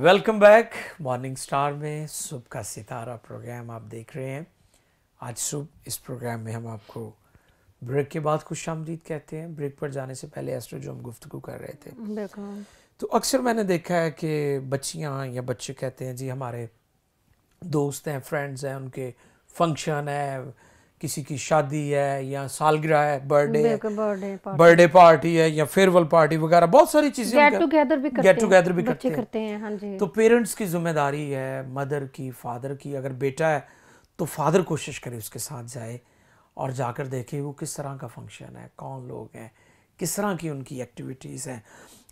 Welcome back. Morning star में सुबह का सितारा प्रोग्राम आप देख रहे हैं। आज सुबह इस प्रोग्राम में हम आपको ब्रेक के बाद खुशामदीद कहते हैं। ब्रेक पर जाने से पहले एस्टर जो हम गुफ्तगू कर रहे थे, तो अक्सर मैंने देखा है कि बच्चियां या बच्चे कहते हैं जी हमारे दोस्त हैं, फ्रेंड्स हैं, उनके फंक्शन है, किसी की शादी है या सालगिरह है, बर्थडे पार्टी है या फेयरवेल पार्टी वगैरह, बहुत सारी चीजें गेट टुगेदर भी करते हैं। हाँ जी। तो पेरेंट्स की जिम्मेदारी है, मदर की, फादर की। अगर बेटा है तो फादर कोशिश करे उसके साथ जाए और जाकर देखे वो किस तरह का फंक्शन है, कौन लोग हैं, किस तरह की उनकी एक्टिविटीज़ हैं।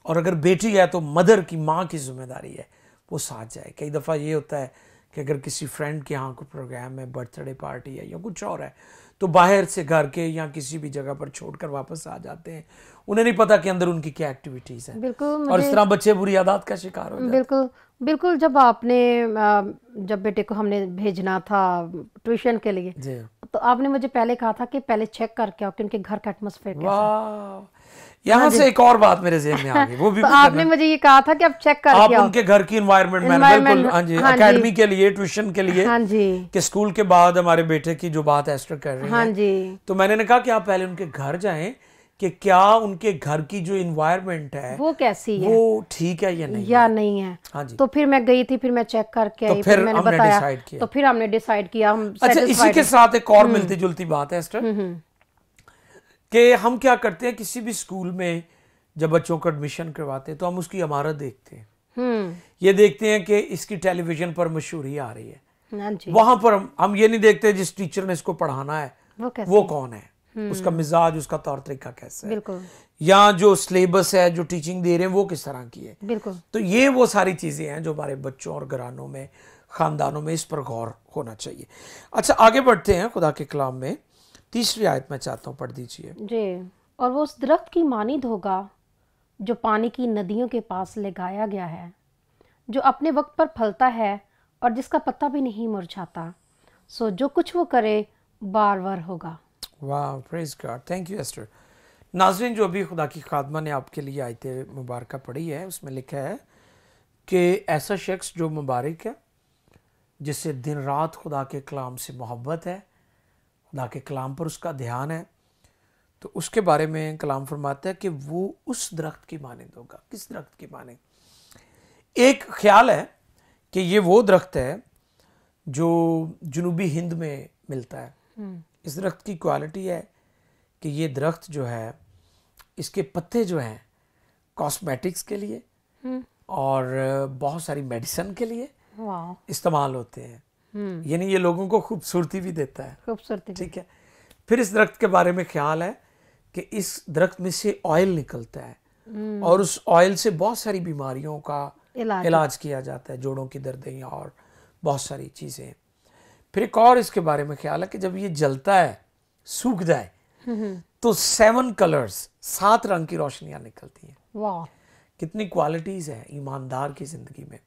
और अगर बेटी है तो मदर की, माँ की जिम्मेदारी है वो साथ जाए। कई दफ़ा ये होता है कि अगर किसी फ्रेंड के यहाँ कोई प्रोग्राम है, बर्थडे पार्टी है या कुछ और है, तो बाहर से घर के या किसी भी जगह पर छोड़कर वापस आ जाते हैं। उन्हें नहीं पता कि अंदर उनकी क्या एक्टिविटीज़ हैं। बिल्कुल। और इस तरह बच्चे बुरी आदत का शिकार हो जाते हैं। बिल्कुल बिल्कुल। जब बेटे को हमने भेजना था ट्यूशन के लिए, तो आपने मुझे पहले कहा था कि पहले चेक करके आओ कि उनके घर का एटमॉस्फेयर कैसा है। यहाँ से एक और बात मेरे ज़हन में आ गई, वो भी तो आपने मुझे ये कहा था कि आप चेक करके आओ उनके घर की एनवायरनमेंट में। बिल्कुल, हाँ जी, एकेडमी के लिए, ट्यूशन के लिए, हाँ जी, कि स्कूल के बाद हमारे बेटे की जो बात एस्टर कर रही है, हाँ जी, तो मैंने कहा कि आप पहले उनके घर जाएं कि क्या उनके घर की जो एनवायरनमेंट है वो कैसी है, वो ठीक है या नहीं है। हाँ जी। तो फिर मैं गई थी, फिर मैं चेक करके आई, फिर मैंने हमने बताया, डिसाइड किया। तो फिर हमने डिसाइड किया हम। अच्छा, इसी के साथ एक और मिलती जुलती बात है एस्टर, कि हम क्या करते हैं किसी भी स्कूल में जब बच्चों को एडमिशन करवाते हैं तो हम उसकी इमारत देखते हैं। ये देखते हैं कि इसकी टेलीविजन पर मशहूरी आ रही है, वहां पर हम ये नहीं देखते जिस टीचर ने इसको पढ़ाना है वो कौन है, उसका मिजाज, उसका तौर तरीका कैसा है, या जो सिलेबस है, जो टीचिंग दे रहे हैं वो किस तरह की है। बिल्कुल। तो ये वो सारी चीजें हैं जो हमारे बच्चों और घरानों में, खानदानों में इस पर गौर होना चाहिए। अच्छा, आगे बढ़ते हैं। खुदा के कलाम में तीसरी आयत में चाहता हूँ, पढ़ दीजिए जी। और वो उस दरख्त की मानिंद होगा जो पानी की नदियों के पास लगाया गया है, जो अपने वक्त पर फलता है और जिसका पत्ता भी नहीं मुरझाता, सो जो कुछ वो करे बार बार होगा। वाह, praise God, thank you Esther. Nazreen, जो अभी खुदा की खादमा ने आपके लिए आयत मुबारक पढ़ी है, उसमें लिखा है कि ऐसा शख्स जो मुबारक है, जिससे दिन रात खुदा के कलाम से मोहब्बत है, खुदा के कलाम पर उसका ध्यान है, तो उसके बारे में कलाम फरमाता है कि वो उस दरख्त की मानिंद होगा। किस दरख्त की मानिंद? एक ख्याल है कि ये वो दरख्त है जो जनूबी हिंद में मिलता है। इस दरख्त की क्वालिटी है कि ये दरख्त जो है, इसके पत्ते जो हैं कॉस्मेटिक्स के लिए और बहुत सारी मेडिसिन के लिए इस्तेमाल होते हैं। यानी ये लोगों को खूबसूरती भी देता है, खूबसूरती, ठीक है। फिर इस दरख्त के बारे में ख्याल है कि इस दरख्त में से ऑयल निकलता है और उस ऑयल से बहुत सारी बीमारियों का इलाज किया जाता है, जोड़ों की दर्दें और बहुत सारी चीज़ें। फिर एक और इसके बारे में ख्याल है कि जब ये जलता है, सूख जाए, तो 7 कलर्स, 7 रंग की रोशनियां निकलती हैं। वाह, कितनी क्वालिटीज़ हैं ईमानदार की ज़िंदगी में।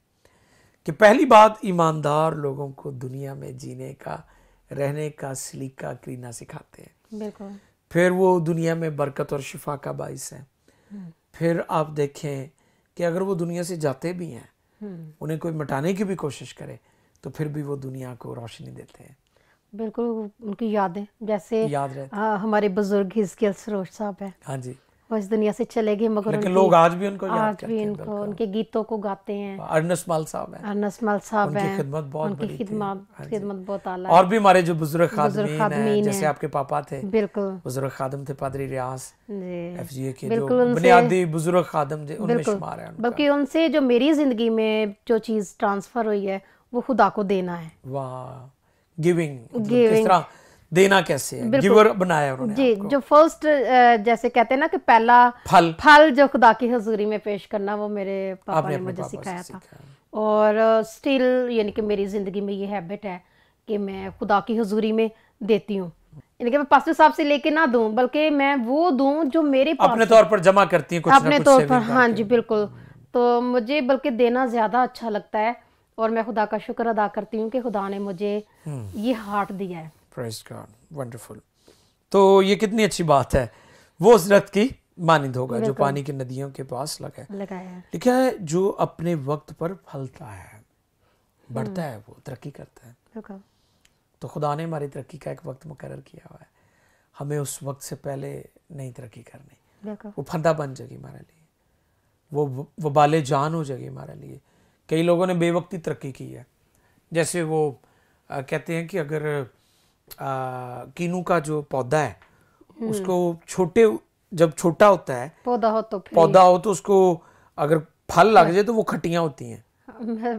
कि पहली बात, ईमानदार लोगों को दुनिया में जीने का, रहने का सलीका करीना सिखाते हैं। बिल्कुल। फिर वो दुनिया में बरकत और शिफा का बाइस है। फिर आप देखें कि अगर वो दुनिया से जाते भी हैं, उन्हें कोई मिटाने की भी कोशिश करे, तो फिर भी वो दुनिया को रोशनी देते हैं। बिल्कुल, उनकी यादें जैसे याद रहती। हमारे बुजुर्ग हिजकियल सरोज साहब है, हाँ जी, वो इस दुनिया से चले गए, मगर लेकिन लोग आज भी उनको याद करते हैं। इनको उनके गीतों को गाते हैं। अर्नस्ट माल साहब हैं, उनकी खिदमत बहुत बड़ी थी। खिदमत बहुत आला। और भी हमारे जो बुजुर्ग खादमीन हैं, जैसे आपके पापा थे, बिल्कुल, बुजुर्ग खादम थे, पादरी रियाज FGA के जो बिल्कुल बुनियादी बुजुर्ग खादम थे, उनमें शुमार है। बल्कि उनसे जो मेरी जिंदगी में जो चीज ट्रांसफर हुई है वो खुदा को देना है। वाह, गिविंग, किस तरह देना, कैसे है, गिवर बनाया उन्होंने जी आपको। जो फर्स्ट, जैसे कहते हैं ना कि पहला फल जो खुदा की हजूरी में पेश करना, वो मेरे पापा ने मुझे सिखाया था। और स्टिल यानी कि मेरी जिंदगी में ये हैबिट है कि मैं खुदा की हजूरी में देती हूँ। यानी कि मैं पास्टर साहब से लेके ना दूं, बल्कि मैं वो दूं जो मेरे पास अपने तौर पर जमा करती हैं, कुछ अपने तौर पर। हाँ जी, बिल्कुल। तो मुझे बल्कि देना ज्यादा अच्छा लगता है, और मैं खुदा का शुक्र अदा करती हूँ कि खुदा ने मुझे ये हार्ट दिया है। Praise God, wonderful. तो ये कितनी अच्छी बात है, वो उस दरख्त की मानिंद होगा जो पानी की नदियों के पास लगाया है। लिखा है जो अपने वक्त पर फलता है, बढ़ता है, वो तरक्की करता है। तो खुदा ने हमारी तरक्की का एक वक्त मुकर्रर किया हुआ है, हमें उस वक्त से पहले नहीं तरक्की करनी। वो फंदा बन जाएगी हमारे लिए, वो वबाले जान हो जाएगी हमारे लिए। कई लोगों ने बेवक्ती तरक्की की है, जैसे वो कहते हैं कि अगर कीनू का जो पौधा है उसको जब छोटा होता है पौधा हो तो उसको अगर फल लग जाए तो वो खट्टियां होती हैं,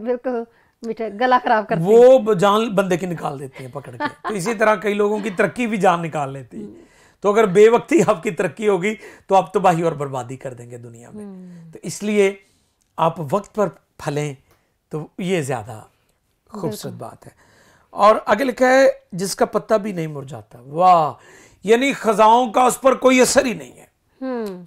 बिल्कुल मीठा, गला खराब करती वो जान बंदे की निकाल देती हैं पकड़ के। तो इसी तरह कई लोगों की तरक्की भी जान निकाल लेती है। तो अगर बेवक्ती आपकी तरक्की होगी तो आप तबाही और बर्बादी कर देंगे दुनिया में। तो इसलिए आप वक्त पर फलें तो ये ज्यादा खूबसूरत बात है। और आगे लिखा है जिसका पत्ता भी नहीं मुरझाता। वाह, यानी खजाओं का उस पर कोई असर ही नहीं है,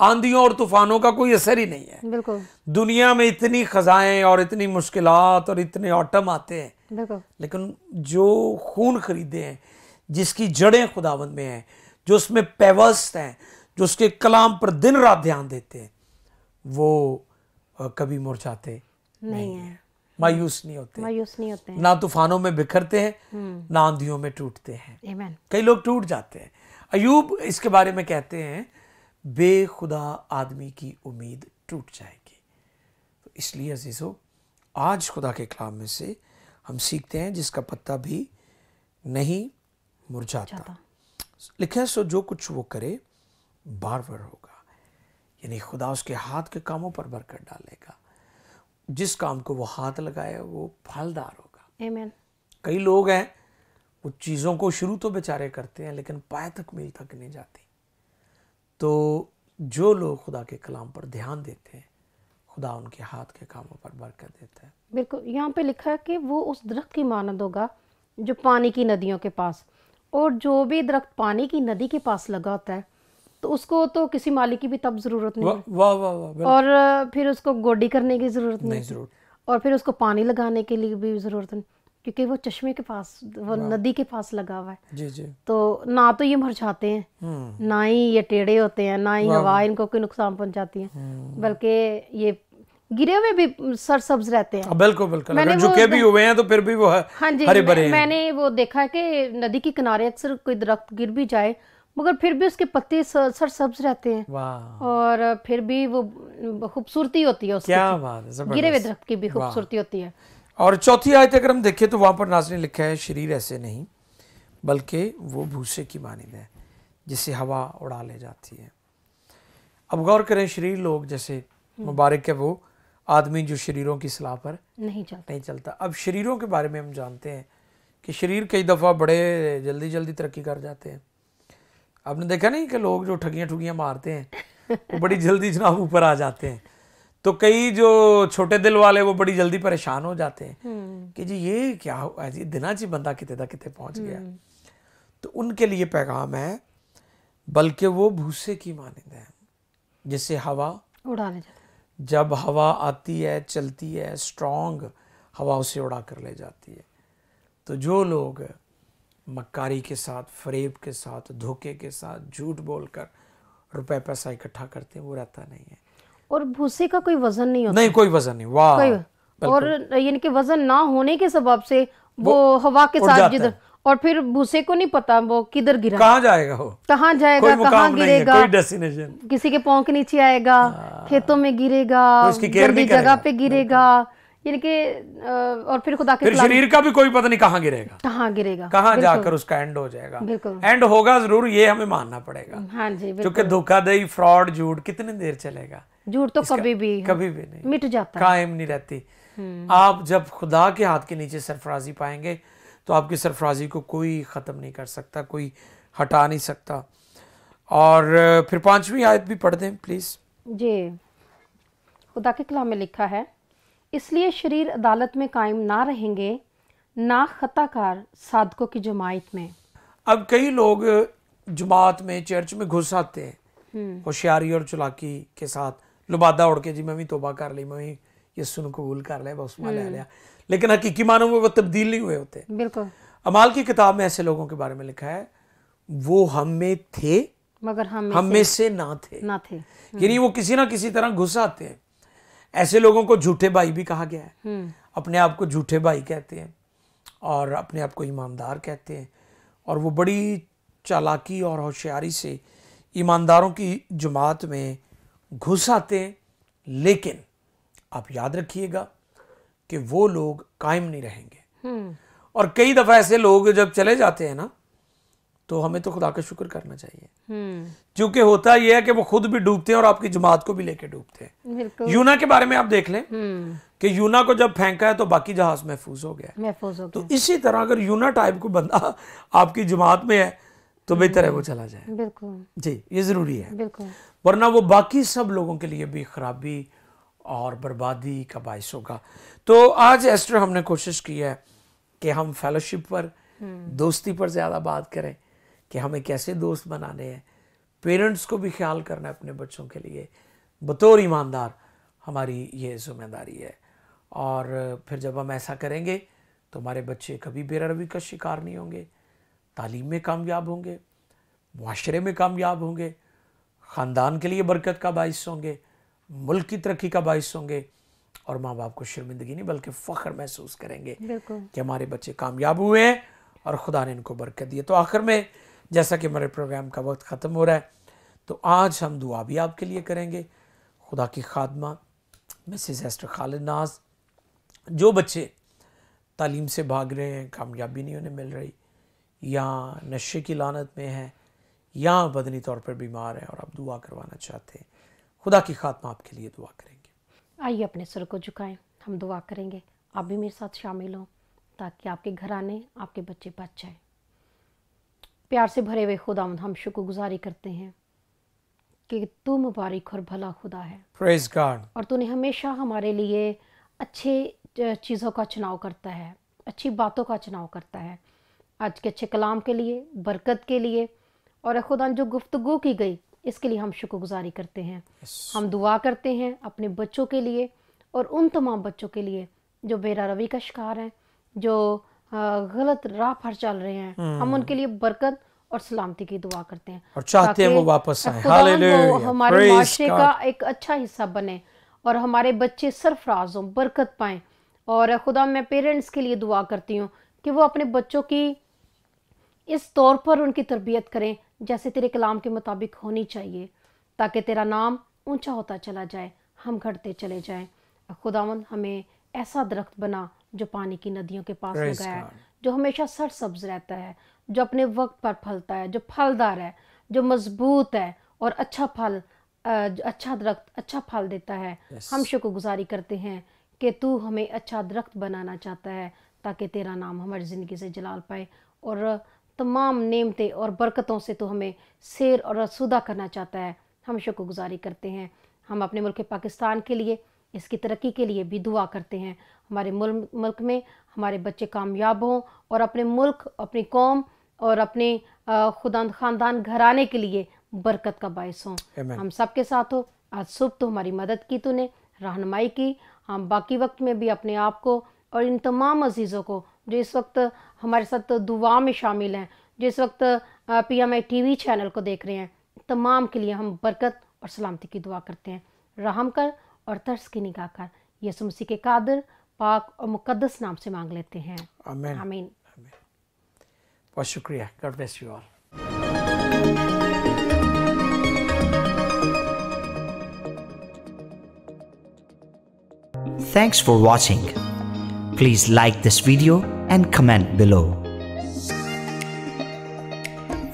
आंधियों और तूफानों का कोई असर ही नहीं है। बिल्कुल। दुनिया में इतनी खजाएं और इतनी मुश्किलात और इतने ऑटम आते हैं, लेकिन जो खून खरीदे हैं, जिसकी जड़ें खुदावंद में हैं, जो उसमें पैवस्त हैं, जो उसके कलाम पर दिन रात ध्यान देते हैं, वो कभी मुरझाते नहीं है, मायूस नहीं होते, ना तूफानों में बिखरते हैं, ना आंधियों में टूटते हैं। कई लोग टूट जाते हैं। अयूब इसके बारे में कहते हैं बेखुदा आदमी की उम्मीद टूट जाएगी। तो इसलिए अजीजों, आज खुदा के कलाम में से हम सीखते हैं जिसका पत्ता भी नहीं मुरझाता। लिखा है सो जो कुछ वो करे बार-बार होगा, यानी खुदा उसके हाथ के कामों पर बरकत डालेगा। जिस काम को वो हाथ लगाए वो फलदार होगा। आमीन। कई लोग हैं वो चीज़ों को शुरू तो बेचारे करते हैं लेकिन पाए तक मील तक नहीं जाती। तो जो लोग खुदा के कलाम पर ध्यान देते हैं, खुदा उनके हाथ के कामों पर बरकत देता है। बिल्कुल, यहाँ पे लिखा है कि वो उस दरख्त की मानद होगा जो पानी की नदियों के पास, और जो भी दरख्त पानी की नदी के पास लगा होता है तो उसको तो किसी माली की भी तब जरूरत नहीं है। वाह वाह वाह। और फिर उसको गोडी करने की जरूरत नहीं, और फिर उसको पानी लगाने के लिए भी जरूरत नहीं, क्योंकि वो चश्मे के पास, वो नदी के पास लगा हुआ है। जी जी। तो ना तो ये मुरझाते हैं, ना ही ये टेढ़े होते हैं, ना ही हवा इनको कोई नुकसान पहुंचाती है, बल्कि ये गिरे हुए भी सरसब्ज रहते हैं। बिल्कुल बिल्कुल, अगर झुके भी हुए हैं तो फिर भी वो हरे भरे हैं। मैंने वो देखा है कि नदी के किनारे अक्सर कोई दरख्त गिर भी जाए मगर फिर भी उसके पत्ते सरसब्ज रहते हैं, और फिर भी वो खूबसूरती होती है उसकी। क्या बात है, गिरे हुए दरख्त की भी खूबसूरती होती है। और चौथी आयत अगर हम देखें तो वहां पर नाज़रीन लिखा है शरीर ऐसे नहीं बल्कि वो भूसे की मानिंद है जिसे हवा उड़ा ले जाती है। अब गौर करें, शरीर लोग जैसे मुबारक है वो आदमी जो शरीरों की सलाह पर नहीं चलता। अब शरीरों के बारे में हम जानते हैं कि शरीर कई दफ़ा बड़े जल्दी जल्दी तरक्की कर जाते हैं। आपने देखा नहीं कि लोग जो ठगियां मारते हैं वो बड़ी जल्दी जनाब ऊपर आ जाते हैं। तो कई जो छोटे दिल वाले वो बड़ी जल्दी परेशान हो जाते हैं कि जी ये क्या हुआ जी, दिना जी बंदा कितने तक कितने पहुंच गया। तो उनके लिए पैगाम है बल्कि वो भूसे की मानिंद है जिससे हवा उड़ा ले जाती। जब हवा आती है, चलती है, स्ट्रॉन्ग हवा उसे उड़ा कर ले जाती है। तो जो लोग मक्कारी के साथ, फरेब के साथ, धोखे के साथ, झूठ बोलकर रुपए पैसा इकट्ठा करते हैं वो रहता नहीं है। और भूसे का कोई वजन नहीं होता। नहीं, कोई वजन नहीं। वाह। और यानी कि वजन ना होने के सबब से वो हवा के साथ जिधर, और फिर भूसे को नहीं पता वो किधर गिरा, कहाँ जाएगा, वो कहाँ जाएगा, कहाँ गिरेगा, कोई डेस्टिनेशन, किसी के पांव के नीचे आएगा, खेतों में गिरेगा, गंदी जगह पे गिरेगा, यानी कि और फिर खुदा के फिर शरीर का भी कोई पता नहीं कहाँ गिरेगा, कहाँ जाकर उसका एंड हो जाएगा। एंड होगा जरूर, ये हमें मानना पड़ेगा। हाँ जी, क्योंकि धोखाधड़ी, फ्रॉड, झूठ कितनी देर चलेगा। झूठ तो कभी भी नहीं मिट जाता है, कायम नहीं रहती। आप जब खुदा के हाथ के नीचे सरफराजी पाएंगे तो आपकी सरफराजी को कोई ख़त्म नहीं कर सकता, कोई हटा नहीं सकता। और फिर 5वीं आयत भी पढ़ दें प्लीज जी। खुदा के कलाम में लिखा है, इसलिए शरीर अदालत में कायम ना रहेंगे, ना खताकार साधकों की जमात में। अब कई लोग जमात में, चर्च में घुस आते हैं होशियारी और चलाकी के साथ, लुबादा उड़ के जी मैं भी तोबा कर ली, मैं भी यीशु को कबूल कर लिया, बस ले लिया, लेकिन हकीकी मानों में वो तब्दील नहीं हुए होते। बिल्कुल। अमाल की किताब में ऐसे लोगों के बारे में लिखा है, वो हम में थे मगर हम में से ना थे। यानी वो किसी ना किसी तरह घुस आते हैं। ऐसे लोगों को झूठे भाई भी कहा गया है, अपने आप को झूठे भाई कहते हैं और अपने आप को ईमानदार कहते हैं, और वो बड़ी चालाकी और होशियारी से ईमानदारों की जमात में घुस आते हैं। लेकिन आप याद रखिएगा कि वो लोग कायम नहीं रहेंगे। और कई दफ़ा ऐसे लोग जब चले जाते हैं ना, तो हमें तो खुदा का शुक्र करना चाहिए, क्योंकि होता यह है कि वो खुद भी डूबते हैं और आपकी जमात को भी लेके डूबते हैं। यूना के बारे में आप देख लें कि यूना को जब फेंका है तो बाकी जहाज महफूज हो गया। तो इसी तरह अगर यूना टाइप को बंदा आपकी जमात में है तो बेहतर है वो चला जाए। बिल्कुल जी, ये जरूरी है, बिल्कुल, वरना वो बाकी सब लोगों के लिए भी खराबी और बर्बादी का बायस होगा। तो आज एस्टर हमने कोशिश की है कि हम फेलोशिप पर, दोस्ती पर ज़्यादा बात करें कि हमें कैसे दोस्त बनाने हैं। पेरेंट्स को भी ख्याल करना है अपने बच्चों के लिए, बतौर ईमानदार हमारी ये जिम्मेदारी है। और फिर जब हम ऐसा करेंगे तो हमारे बच्चे कभी बेरहमी का शिकार नहीं होंगे, तालीम में कामयाब होंगे, मुआशरे में कामयाब होंगे, ख़ानदान के लिए बरकत का बाइस होंगे, मुल्क की तरक्की का बाइस होंगे, और माँ बाप को शर्मिंदगी नहीं बल्कि फ़ख्र महसूस करेंगे कि हमारे बच्चे कामयाब हुए हैं और खुदा ने इनको बरकत दी है। तो आखिर में, जैसा कि हमारे प्रोग्राम का वक्त ख़त्म हो रहा है, तो आज हम दुआ भी आपके लिए करेंगे। खुदा की खादमा मिसेस एस्टर खालिद नाज, जो बच्चे तालीम से भाग रहे हैं, कामयाबी नहीं उन्हें मिल रही, या नशे की लानत में है, या बदनी तौर पर बीमार है और आप दुआ करवाना चाहते हैं, खुदा की खात्मा आपके लिए दुआ करेंगे। आइए अपने सर को झुकाएं, हम दुआ करेंगे। आप भी मेरे साथ शामिल हों ताकि आपके घराने, आपके बच्चे बच जाएं। प्यार से भरे हुए खुदावंद, हम शुक्रगुजारी करते हैं कि तू मुबारक और भला खुदा है। Praise God. और तूने हमेशा हमारे लिए अच्छे चीज़ों का चुनाव करता है, अच्छी बातों का चुनाव करता है। आज के अच्छे कलाम के लिए, बरकत के लिए, और खुदा जो गुफ्तगू की गई इसके लिए हम शुक्रगुजारी करते हैं। हम दुआ करते हैं अपने बच्चों के लिए और उन तमाम बच्चों के लिए जो बेरहमी का शिकार हैं, जो गलत राह पर चल रहे हैं। हम उनके लिए बरकत और सलामती की दुआ करते हैं और चाहते हैं वो वापस आए। हालेलुया। हमारे माशरे का एक अच्छा हिस्सा बने और हमारे बच्चे सरफराज हों, बरकत पाएं। और खुदा, मैं पेरेंट्स के लिए दुआ करती हूँ कि वो अपने बच्चों की इस तौर पर उनकी तरबियत करें जैसे तेरे कलाम के मुताबिक होनी चाहिए, ताकि तेरा नाम ऊंचा होता चला जाए, हम घटते चले जाएं। खुदावंद, हमें ऐसा दरख्त बना जो पानी की नदियों के पास लगाया है, जो हमेशा सरसब्ज रहता है, जो अपने वक्त पर फलता है, जो फलदार है, जो मजबूत है और अच्छा फल, अच्छा दरख्त अच्छा फल देता है। हम शुक्रगुजारी करते हैं कि तू हमें अच्छा दरख्त बनाना चाहता है ताकि तेरा नाम हमारी ज़िंदगी से जलाल पाए और तमाम नेमतें और बरकतों से तो हमें सैर और आसूदा करना चाहता है। हम शुक्रगुजारी करते हैं। हम अपने मुल्क पाकिस्तान के लिए, इसकी तरक्की के लिए भी दुआ करते हैं। हमारे मुल्क में हमारे बच्चे कामयाब हों और अपने मुल्क, अपनी कौम और अपने खुदा ख़ानदान घराने के लिए बरकत का बायस हों। हम सब के साथ हो। आज सुबह तो हमारी मदद की, तूने रहनुमाई की। हम बाकी वक्त में भी अपने आप को और इन तमाम अजीज़ों को जो इस वक्त हमारे साथ दुआ में शामिल हैं, जो इस वक्त PMI TV चैनल को देख रहे हैं, तमाम के लिए हम बरकत और सलामती की दुआ करते हैं। रहम कर और तरस की निगाह कर, यीशु मसीह के कादिर, पाक और मुकद्दस नाम से मांग लेते हैं। आमीन। आमीन। बहुत शुक्रिया। God bless you all. Thanks for watching. Please like this video and comment below.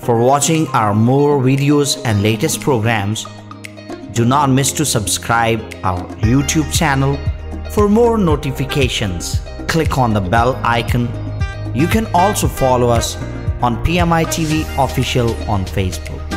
For watching our more videos and latest programs, do not miss to subscribe our YouTube channel. For more notifications, click on the bell icon. You can also follow us on PMI TV Official on Facebook.